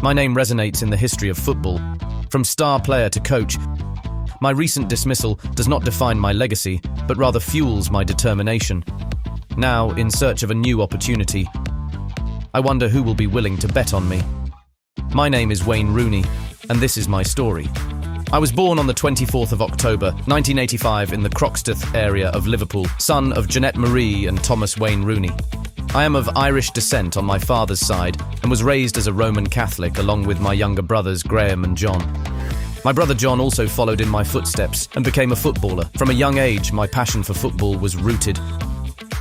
My name resonates in the history of football. From star player to coach, my recent dismissal does not define my legacy, but rather fuels my determination. Now, in search of a new opportunity, I wonder who will be willing to bet on me. My name is Wayne Rooney, and this is my story. I was born on the 24th of October, 1985 in the Croxteth area of Liverpool, son of Jeanette Marie and Thomas Wayne Rooney. I am of Irish descent on my father's side and was raised as a Roman Catholic along with my younger brothers Graham and John. My brother John also followed in my footsteps and became a footballer. From a young age, my passion for football was rooted,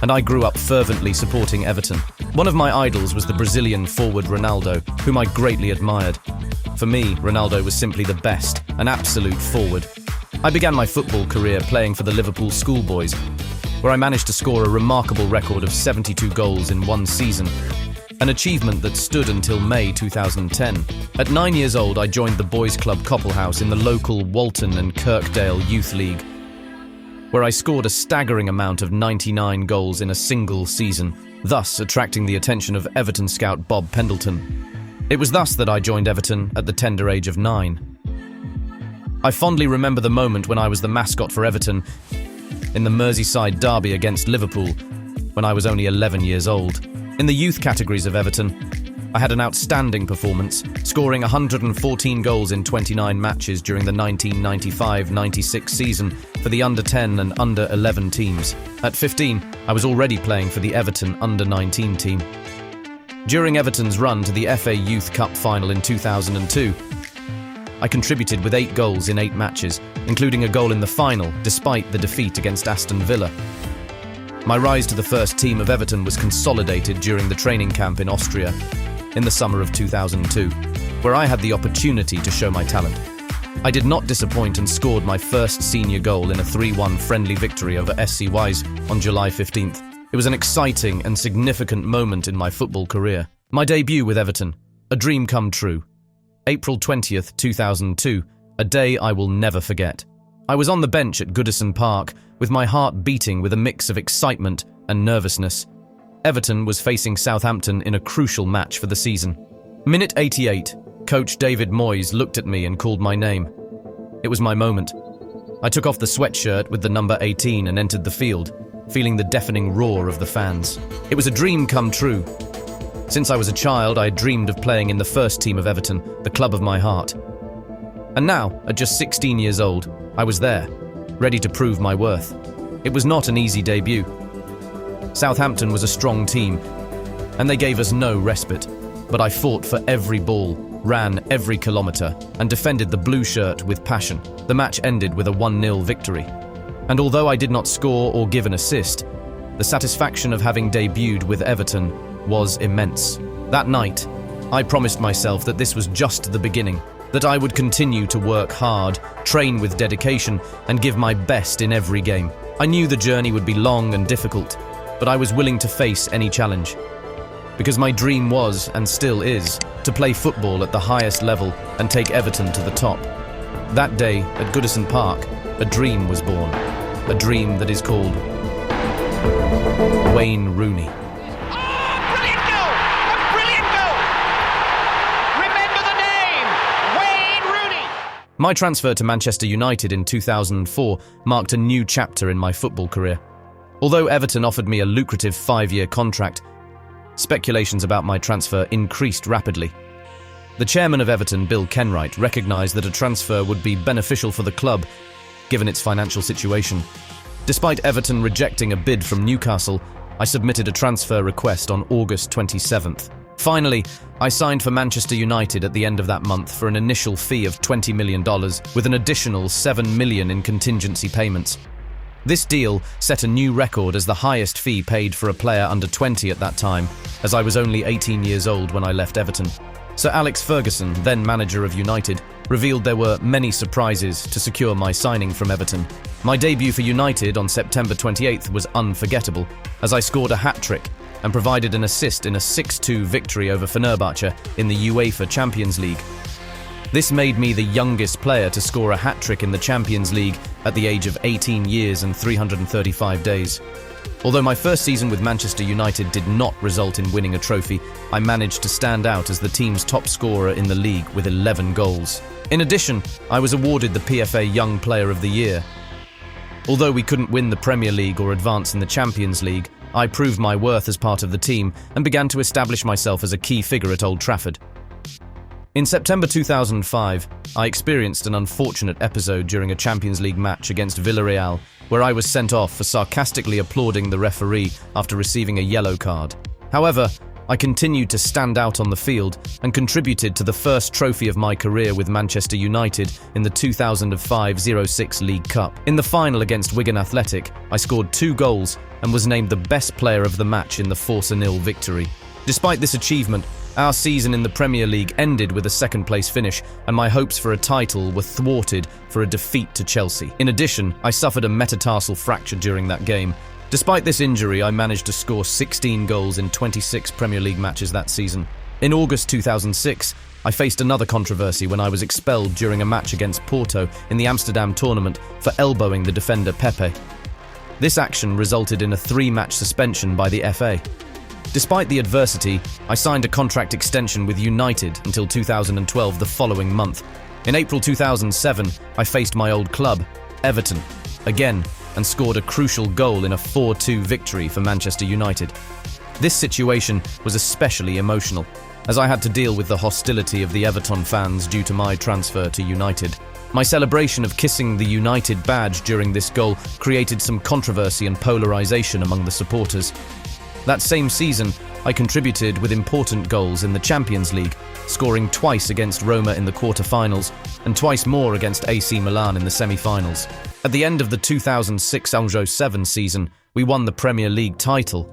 and I grew up fervently supporting Everton. One of my idols was the Brazilian forward Ronaldo, whom I greatly admired. For me, Ronaldo was simply the best, an absolute forward. I began my football career playing for the Liverpool schoolboys, where I managed to score a remarkable record of 72 goals in one season, an achievement that stood until May 2010. At 9 years old, I joined the boys' club Coppelhouse in the local Walton and Kirkdale Youth League, where I scored a staggering amount of 99 goals in a single season, thus attracting the attention of Everton scout Bob Pendleton. It was thus that I joined Everton at the tender age of 9. I fondly remember the moment when I was the mascot for Everton in the Merseyside derby against Liverpool when I was only 11 years old. In the youth categories of Everton, I had an outstanding performance, scoring 114 goals in 29 matches during the 1995-96 season for the under-10 and under-11 teams. At 15, I was already playing for the Everton under-19 team. During Everton's run to the FA Youth Cup final in 2002, I contributed with 8 goals in 8 matches, including a goal in the final, despite the defeat against Aston Villa. My rise to the first team of Everton was consolidated during the training camp in Austria in the summer of 2002, where I had the opportunity to show my talent. I did not disappoint and scored my first senior goal in a 3-1 friendly victory over SC Wise on July 15th. It was an exciting and significant moment in my football career. My debut with Everton, a dream come true. April 20th, 2002, a day I will never forget. I was on the bench at Goodison Park with my heart beating with a mix of excitement and nervousness. Everton was facing Southampton in a crucial match for the season. Minute 88, coach David Moyes looked at me and called my name. It was my moment. I took off the sweatshirt with the number 18 and entered the field, feeling the deafening roar of the fans. It was a dream come true. Since I was a child, I had dreamed of playing in the first team of Everton, the club of my heart. And now, at just 16 years old, I was there, ready to prove my worth. It was not an easy debut. Southampton was a strong team, and they gave us no respite. But I fought for every ball, ran every kilometre, and defended the blue shirt with passion. The match ended with a 1-0 victory. And although I did not score or give an assist, the satisfaction of having debuted with Everton was immense. That night, I promised myself that this was just the beginning, that I would continue to work hard, train with dedication, and give my best in every game. I knew the journey would be long and difficult, but I was willing to face any challenge. Because my dream was, and still is, to play football at the highest level and take Everton to the top. That day, at Goodison Park, a dream was born. A dream that is called Wayne Rooney. My transfer to Manchester United in 2004 marked a new chapter in my football career. Although Everton offered me a lucrative 5-year contract, speculations about my transfer increased rapidly. The chairman of Everton, Bill Kenwright, recognised that a transfer would be beneficial for the club, given its financial situation. Despite Everton rejecting a bid from Newcastle, I submitted a transfer request on August 27th. Finally, I signed for Manchester United at the end of that month for an initial fee of $20 million, with an additional $7 million in contingency payments. This deal set a new record as the highest fee paid for a player under 20 at that time, as I was only 18 years old when I left Everton. Sir Alex Ferguson, then manager of United, revealed there were many surprises to secure my signing from Everton. My debut for United on September 28th was unforgettable, as I scored a hat-trick and provided an assist in a 6-2 victory over Fenerbahce in the UEFA Champions League. This made me the youngest player to score a hat-trick in the Champions League at the age of 18 years and 335 days. Although my first season with Manchester United did not result in winning a trophy, I managed to stand out as the team's top scorer in the league with 11 goals. In addition, I was awarded the PFA Young Player of the Year. Although we couldn't win the Premier League or advance in the Champions League, I proved my worth as part of the team and began to establish myself as a key figure at Old Trafford. In September 2005, I experienced an unfortunate episode during a Champions League match against Villarreal, where I was sent off for sarcastically applauding the referee after receiving a yellow card. However, I continued to stand out on the field and contributed to the first trophy of my career with Manchester United in the 2005-06 League Cup. In the final against Wigan Athletic, I scored 2 goals and was named the best player of the match in the 4-0 victory. Despite this achievement, our season in the Premier League ended with a second-place finish, and my hopes for a title were thwarted for a defeat to Chelsea. In addition, I suffered a metatarsal fracture during that game. Despite this injury, I managed to score 16 goals in 26 Premier League matches that season. In August 2006, I faced another controversy when I was expelled during a match against Porto in the Amsterdam tournament for elbowing the defender Pepe. This action resulted in a 3-match suspension by the FA. Despite the adversity, I signed a contract extension with United until 2012 the following month. In April 2007, I faced my old club, Everton, again, and scored a crucial goal in a 4-2 victory for Manchester United. This situation was especially emotional, as I had to deal with the hostility of the Everton fans due to my transfer to United. My celebration of kissing the United badge during this goal created some controversy and polarization among the supporters. That same season, I contributed with important goals in the Champions League, scoring twice against Roma in the quarter-finals and twice more against AC Milan in the semi-finals. At the end of the 2006-07 season, we won the Premier League title,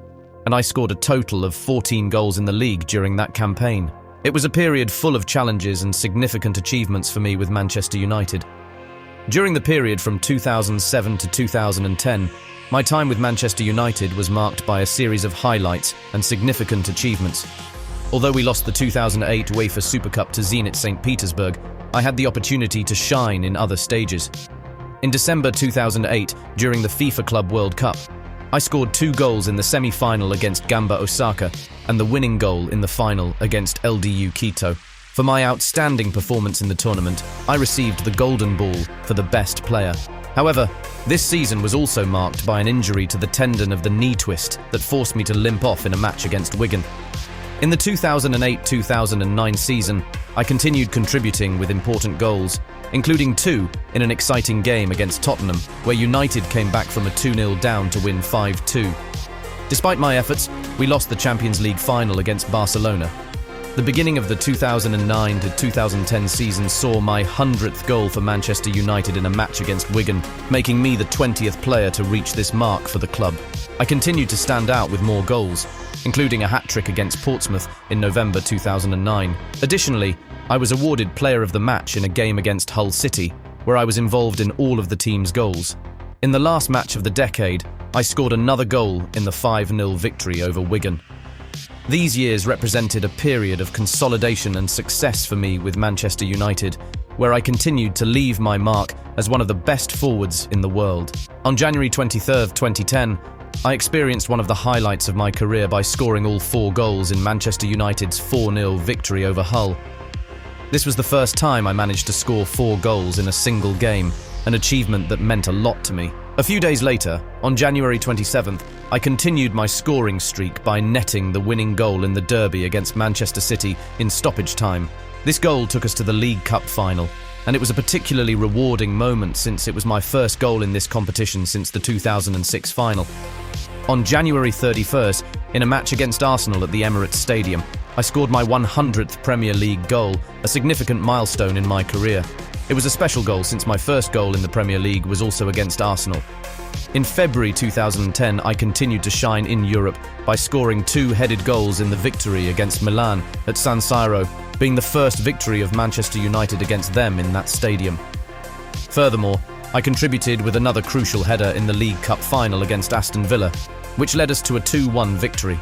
and I scored a total of 14 goals in the league during that campaign. It was a period full of challenges and significant achievements for me with Manchester United. During the period from 2007 to 2010, my time with Manchester United was marked by a series of highlights and significant achievements. Although we lost the 2008 UEFA Super Cup to Zenit St. Petersburg, I had the opportunity to shine in other stages. In December 2008, during the FIFA Club World Cup, I scored 2 goals in the semi-final against Gamba Osaka and the winning goal in the final against LDU Quito. For my outstanding performance in the tournament, I received the Golden Ball for the best player. However, this season was also marked by an injury to the tendon of the knee twist that forced me to limp off in a match against Wigan. In the 2008-2009 season, I continued contributing with important goals, including 2 in an exciting game against Tottenham, where United came back from a 2-0 down to win 5-2. Despite my efforts, we lost the Champions League final against Barcelona. The beginning of the 2009 to 2010 season saw my 100th goal for Manchester United in a match against Wigan, making me the 20th player to reach this mark for the club. I continued to stand out with more goals, including a hat-trick against Portsmouth in November 2009. Additionally, I was awarded Player of the Match in a game against Hull City, where I was involved in all of the team's goals. In the last match of the decade, I scored another goal in the 5-0 victory over Wigan. These years represented a period of consolidation and success for me with Manchester United, where I continued to leave my mark as one of the best forwards in the world. On January 23, 2010, I experienced one of the highlights of my career by scoring all 4 goals in Manchester United's 4-0 victory over Hull. This was the first time I managed to score 4 goals in a single game, an achievement that meant a lot to me. A few days later, on January 27th, I continued my scoring streak by netting the winning goal in the derby against Manchester City in stoppage time. This goal took us to the League Cup final, and it was a particularly rewarding moment since it was my first goal in this competition since the 2006 final. On January 31st, in a match against Arsenal at the Emirates Stadium, I scored my 100th Premier League goal, a significant milestone in my career. It was a special goal since my first goal in the Premier League was also against Arsenal. In February 2010, I continued to shine in Europe by scoring 2 headed goals in the victory against Milan at San Siro, being the first victory of Manchester United against them in that stadium. Furthermore, I contributed with another crucial header in the League Cup final against Aston Villa, which led us to a 2-1 victory.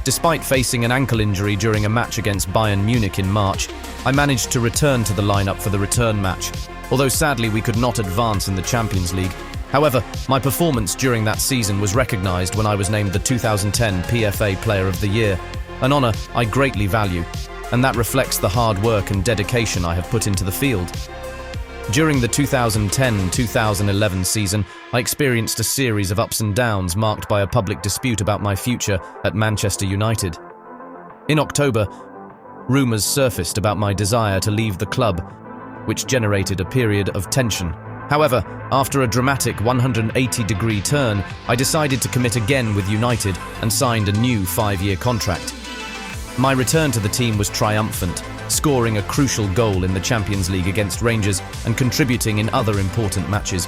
Despite facing an ankle injury during a match against Bayern Munich in March, I managed to return to the lineup for the return match. Although sadly we could not advance in the Champions League, However, my performance during that season was recognised when I was named the 2010 PFA Player of the Year, an honour I greatly value, and that reflects the hard work and dedication I have put into the field. During the 2010-2011 season, I experienced a series of ups and downs marked by a public dispute about my future at Manchester United. In October, rumours surfaced about my desire to leave the club, which generated a period of tension. However, after a dramatic 180-degree turn, I decided to commit again with United and signed a new 5-year contract. My return to the team was triumphant, scoring a crucial goal in the Champions League against Rangers and contributing in other important matches,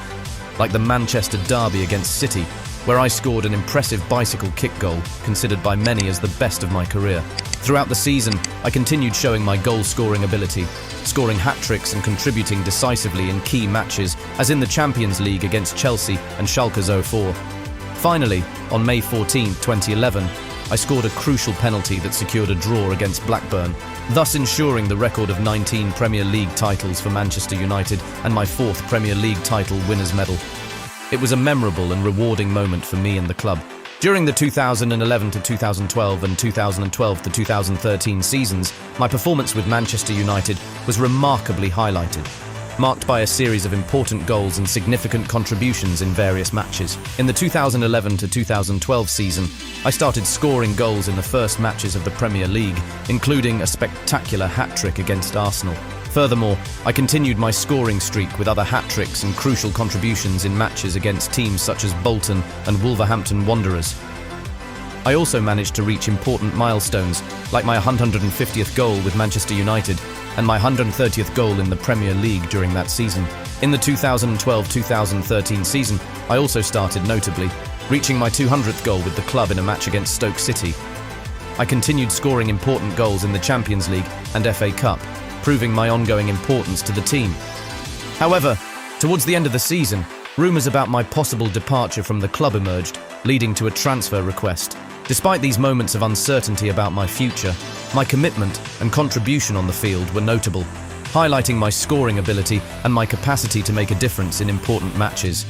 like the Manchester derby against City, where I scored an impressive bicycle kick goal, considered by many as the best of my career. Throughout the season, I continued showing my goal-scoring ability, scoring hat-tricks and contributing decisively in key matches, as in the Champions League against Chelsea and Schalke 04. Finally, on May 14, 2011, I scored a crucial penalty that secured a draw against Blackburn, thus ensuring the record of 19 Premier League titles for Manchester United and my 4th Premier League title winner's medal. It was a memorable and rewarding moment for me and the club. During the 2011-2012 and 2012-2013 seasons, my performance with Manchester United was remarkably highlighted, marked by a series of important goals and significant contributions in various matches. In the 2011-2012 season, I started scoring goals in the first matches of the Premier League, including a spectacular hat-trick against Arsenal. Furthermore, I continued my scoring streak with other hat-tricks and crucial contributions in matches against teams such as Bolton and Wolverhampton Wanderers. I also managed to reach important milestones, like my 150th goal with Manchester United and my 130th goal in the Premier League during that season. In the 2012-2013 season, I also started notably, reaching my 200th goal with the club in a match against Stoke City. I continued scoring important goals in the Champions League and FA Cup, proving my ongoing importance to the team. However, towards the end of the season, rumours about my possible departure from the club emerged, leading to a transfer request. Despite these moments of uncertainty about my future, my commitment and contribution on the field were notable, highlighting my scoring ability and my capacity to make a difference in important matches.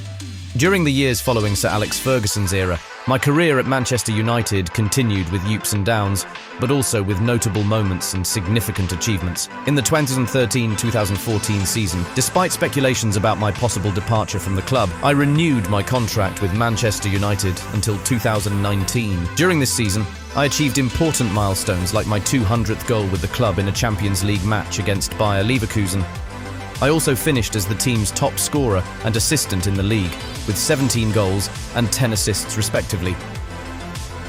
During the years following Sir Alex Ferguson's era, my career at Manchester United continued with ups and downs, but also with notable moments and significant achievements. In the 2013-2014 season, despite speculations about my possible departure from the club, I renewed my contract with Manchester United until 2019. During this season, I achieved important milestones like my 200th goal with the club in a Champions League match against Bayer Leverkusen. I also finished as the team's top scorer and assistant in the league, with 17 goals and 10 assists respectively.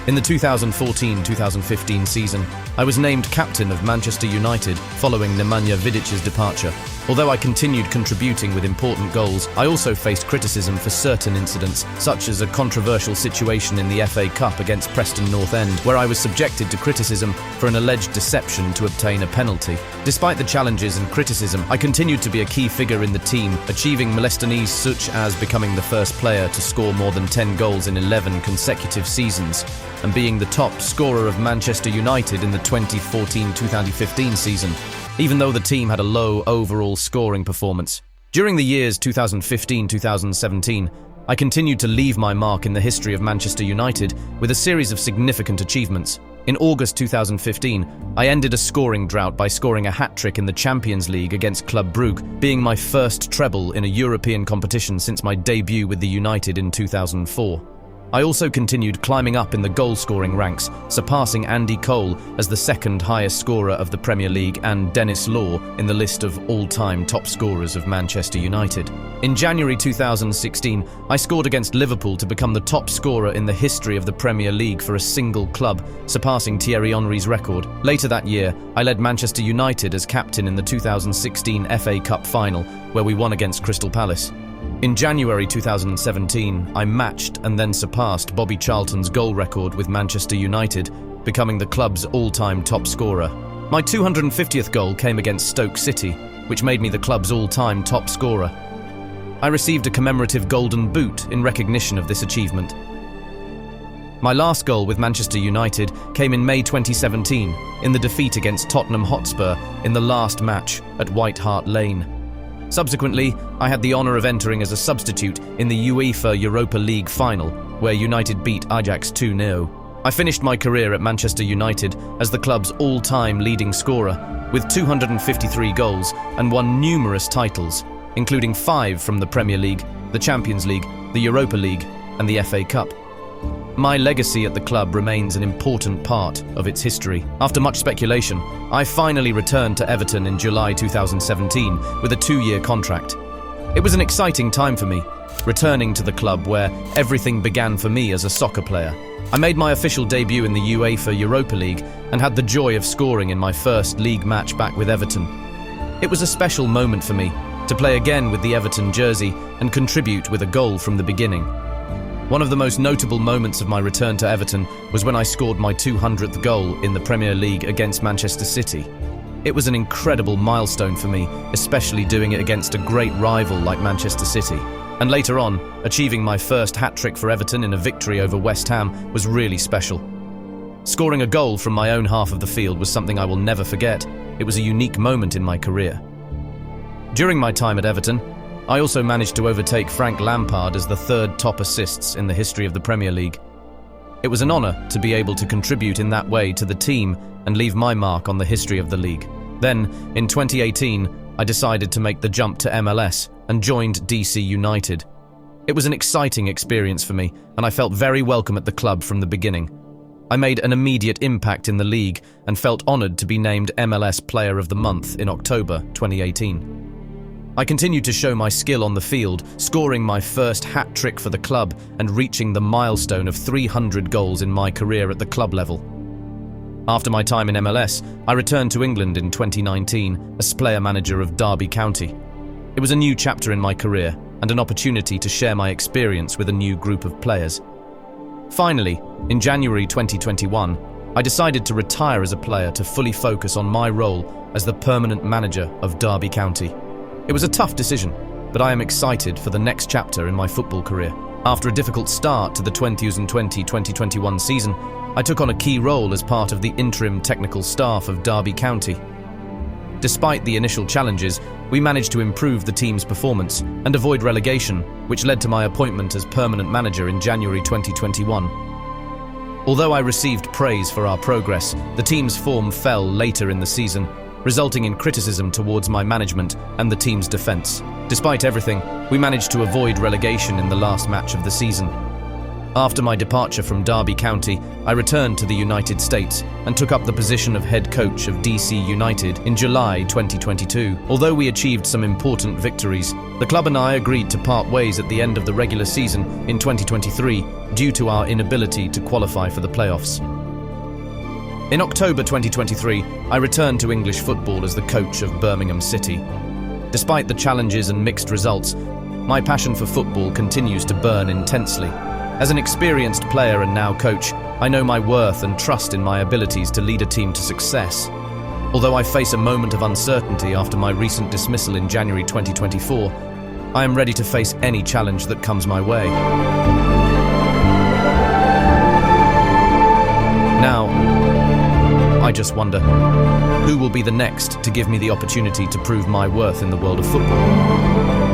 In the 2014-2015 season, I was named captain of Manchester United following Nemanja Vidic's departure. Although I continued contributing with important goals, I also faced criticism for certain incidents, such as a controversial situation in the FA Cup against Preston North End, where I was subjected to criticism for an alleged deception to obtain a penalty. Despite the challenges and criticism, I continued to be a key figure in the team, achieving milestones such as becoming the first player to score more than 10 goals in 11 consecutive seasons, and being the top scorer of Manchester United in the 2014-2015 season, even though the team had a low overall scoring performance. During the years 2015-2017, I continued to leave my mark in the history of Manchester United with a series of significant achievements. In August 2015, I ended a scoring drought by scoring a hat-trick in the Champions League against Club Brugge, being my first treble in a European competition since my debut with the United in 2004. I also continued climbing up in the goal-scoring ranks, surpassing Andy Cole as the second highest scorer of the Premier League and Dennis Law in the list of all-time top scorers of Manchester United. In January 2016, I scored against Liverpool to become the top scorer in the history of the Premier League for a single club, surpassing Thierry Henry's record. Later that year, I led Manchester United as captain in the 2016 FA Cup final, where we won against Crystal Palace. In January 2017, I matched and then surpassed Bobby Charlton's goal record with Manchester United, becoming the club's all-time top scorer. My 250th goal came against Stoke City, which made me the club's all-time top scorer. I received a commemorative golden boot in recognition of this achievement. My last goal with Manchester United came in May 2017, in the defeat against Tottenham Hotspur in the last match at White Hart Lane. Subsequently, I had the honour of entering as a substitute in the UEFA Europa League final, where United beat Ajax 2-0. I finished my career at Manchester United as the club's all-time leading scorer, with 253 goals and won numerous titles, including 5 from the Premier League, the Champions League, the Europa League, and the FA Cup. My legacy at the club remains an important part of its history. After much speculation, I finally returned to Everton in July 2017 with a 2-year contract. It was an exciting time for me, returning to the club where everything began for me as a soccer player. I made my official debut in the UEFA Europa League and had the joy of scoring in my first league match back with Everton. It was a special moment for me to play again with the Everton jersey and contribute with a goal from the beginning. One of the most notable moments of my return to Everton was when I scored my 200th goal in the Premier League against Manchester City. It was an incredible milestone for me, especially doing it against a great rival like Manchester City. And later on, achieving my first hat-trick for Everton in a victory over West Ham was really special. Scoring a goal from my own half of the field was something I will never forget. It was a unique moment in my career. During my time at Everton, I also managed to overtake Frank Lampard as the 3rd top assists in the history of the Premier League. It was an honour to be able to contribute in that way to the team and leave my mark on the history of the league. Then, in 2018, I decided to make the jump to MLS and joined DC United. It was an exciting experience for me, and I felt very welcome at the club from the beginning. I made an immediate impact in the league and felt honoured to be named MLS Player of the Month in October 2018. I continued to show my skill on the field, scoring my first hat-trick for the club and reaching the milestone of 300 goals in my career at the club level. After my time in MLS, I returned to England in 2019 as player manager of Derby County. It was a new chapter in my career and an opportunity to share my experience with a new group of players. Finally, in January 2021, I decided to retire as a player to fully focus on my role as the permanent manager of Derby County. It was a tough decision, but I am excited for the next chapter in my football career. After a difficult start to the 2020-2021 season, I took on a key role as part of the interim technical staff of Derby County. Despite the initial challenges, we managed to improve the team's performance and avoid relegation, which led to my appointment as permanent manager in January 2021. Although I received praise for our progress, the team's form fell later in the season, resulting in criticism towards my management and the team's defence. Despite everything, we managed to avoid relegation in the last match of the season. After my departure from Derby County, I returned to the United States and took up the position of head coach of DC United in July 2022. Although we achieved some important victories, the club and I agreed to part ways at the end of the regular season in 2023 due to our inability to qualify for the playoffs. In October 2023, I returned to English football as the coach of Birmingham City. Despite the challenges and mixed results, my passion for football continues to burn intensely. As an experienced player and now coach, I know my worth and trust in my abilities to lead a team to success. Although I face a moment of uncertainty after my recent dismissal in January 2024, I am ready to face any challenge that comes my way. Now, I just wonder, who will be the next to give me the opportunity to prove my worth in the world of football?